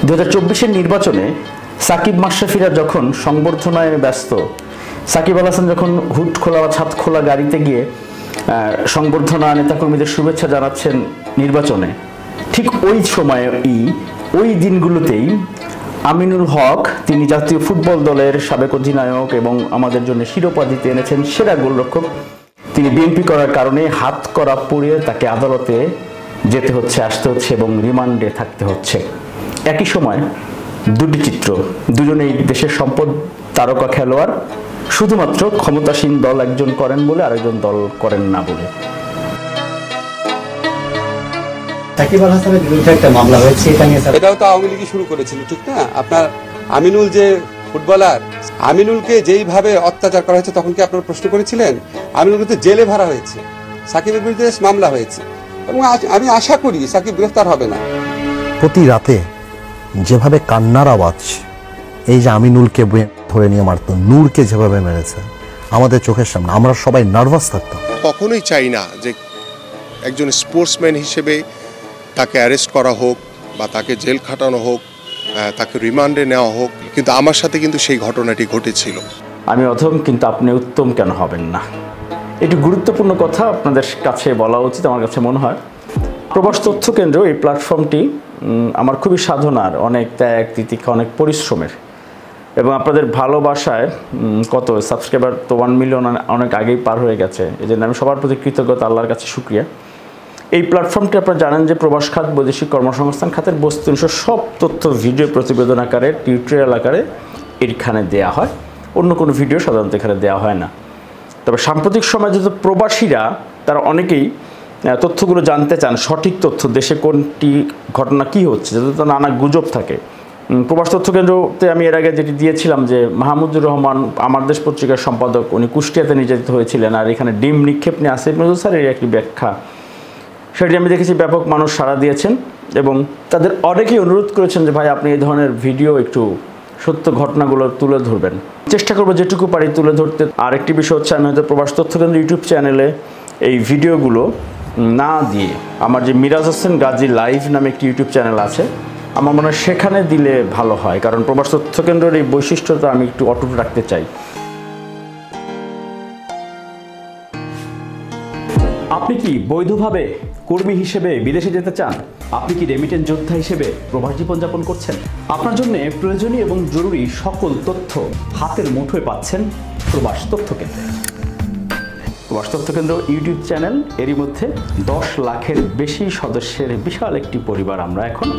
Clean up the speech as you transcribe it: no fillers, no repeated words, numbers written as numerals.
2024-এর নির্বাচনে সাকিব মাশরাফিরা যখন সংবর্ধনায় ব্যস্ত, সাকিব আল হাসান যখন হুড খোলা বা ছাদ খোলা গাড়িতে গিয়ে সংবর্ধনা নেতাকর্মীদের শুভেচ্ছা জানাচ্ছেন নির্বাচনে, ঠিক ওই সময়ে ওই দিনগুলোতেই আমিনুল হক, তিনি জাতীয় ফুটবল দলের সাবেক অধিনায়ক এবং আমাদের জন্য শিরোপা জিতে এনেছেন সেরা গোলরক্ষক, তিনি বিএনপি করার কারণে হাত করা পুড়িয়ে তাকে আদালতে যেতে হচ্ছে, আসতে হচ্ছে এবং রিমান্ডে থাকতে হচ্ছে। একই সময় দুটি চিত্র, দুজনেই দেশের সম্পদ তারকা খেলোয়াড়, শুধুমাত্র ক্ষমতাসীন দল একজন করেন বলে আরেকজন দল করেন না বলে। সাকিব আল হাসানের বিরুদ্ধে একটা মামলা হয়েছে, এটা নিয়ে এটাও তো আওয়ামী লীগই শুরু করেছিল, ঠিক না? আপনার আমিনুল যে ফুটবলার, আমিনুলকে যেইভাবে অত্যাচার করা হয়েছে তখন কি আপনারা প্রশ্ন করেছিলেন? আমিনুলকে তো জেলে ভরা হয়েছে, সাকিবের বিরুদ্ধে মামলা হয়েছে এবং আমি আশা করি সাকিব গ্রেফতার হবে না। প্রতি রাতে যেভাবে কান্নার আওয়াজ, এই যে আমিনুলকে ধরে নিয়ে মারত, নূরকে যেভাবে মেরেছে আমাদের চোখের সামনে, আমরা সবাই নার্ভাস থাকতাম। কখনোই চাই না যে একজন স্পোর্টসম্যান হিসেবে তাকে অ্যারেস্ট করা হোক বা তাকে জেল খাটানো হোক, তাকে রিমান্ডে নেওয়া হোক, কিন্তু আমার সাথে কিন্তু সেই ঘটনাটি ঘটেছিল। আমি অধম কিন্তু আপনি উত্তম কেন হবেন না, এটি গুরুত্বপূর্ণ কথা আপনাদের কাছে বলা উচিত আমার কাছে মনে হয়। প্রবাস তথ্য কেন্দ্র এই প্ল্যাটফর্মটি আমার খুবই সাধনার, অনেক ত্যাগ তিতিক্ষা, অনেক পরিশ্রমের, এবং আপনাদের ভালোবাসায় কত সাবস্ক্রাইবার তো 1 মিলিয়ন অনেক আগেই পার হয়ে গেছে। এই জন্য আমি সবার প্রতি কৃতজ্ঞতা, আল্লাহর কাছে শুকরিয়া। এই প্ল্যাটফর্মটি আপনারা জানেন যে প্রবাস খাত, বৈদেশিক কর্মসংস্থান খাতের বস্তুনিষ্ঠ সব তথ্য ভিডিও প্রতিবেদন আকারে, টিউটোরিয়াল আকারে এখানে দেওয়া হয়, অন্য কোনো ভিডিও সাধারণত এখানে দেওয়া হয় না। তবে সাম্প্রতিক সময়ে যেহেতু প্রবাসীরা তারা অনেকেই তথ্যগুলো জানতে চান, সঠিক তথ্য, দেশে কোনটি ঘটনা কী হচ্ছে, যাতে তো নানা গুজব থাকে। প্রবাস তথ্য কেন্দ্রতে আমি এর আগে যেটি দিয়েছিলাম যে মাহমুদুর রহমান, আমার দেশ পত্রিকার সম্পাদক, উনি কুষ্টিয়াতে নির্যাতিত হয়েছিলেন, আর এখানে ডিম নিক্ষেপ নিয়ে আসিফ নজরুল স্যারের একটি ব্যাখ্যা, সেটি আমি দেখেছি ব্যাপক মানুষ সাড়া দিয়েছেন এবং তাদের অনেকেই অনুরোধ করেছেন যে ভাই আপনি এই ধরনের ভিডিও একটু সত্য ঘটনাগুলো তুলে ধরবেন। চেষ্টা করবো যেটুকু পারি তুলে ধরতে। আর একটি বিষয় হচ্ছে, আমি হয়তো প্রবাস তথ্য কেন্দ্র ইউটিউব চ্যানেলে এই ভিডিওগুলো না দিয়ে আমার যে মিরাজ হোসেন গাজী লাইভ নামে একটি ইউটিউব চ্যানেল আছে, আমার মনে হয় সেখানে দিলে ভালো হয়, কারণ প্রবাস তথ্য কেন্দ্রের এই বৈশিষ্ট্যটা আমি একটু অটুট রাখতে চাই। আপনি কি বৈধভাবে কর্মী হিসেবে বিদেশে যেতে চান? আপনি কি রেমিটেন্স যোদ্ধা হিসেবে প্রবাস জীবনযাপন করছেন? আপনার জন্য প্রয়োজনীয় এবং জরুরি সকল তথ্য হাতের মুঠোয় পাচ্ছেন প্রবাস তথ্য কেন্দ্রে। প্রবাস তথ্য কেন্দ্র ইউটিউব চ্যানেল, এরই মধ্যে 10 লাখের বেশি সদস্যের বিশাল একটি পরিবার আমরা এখন।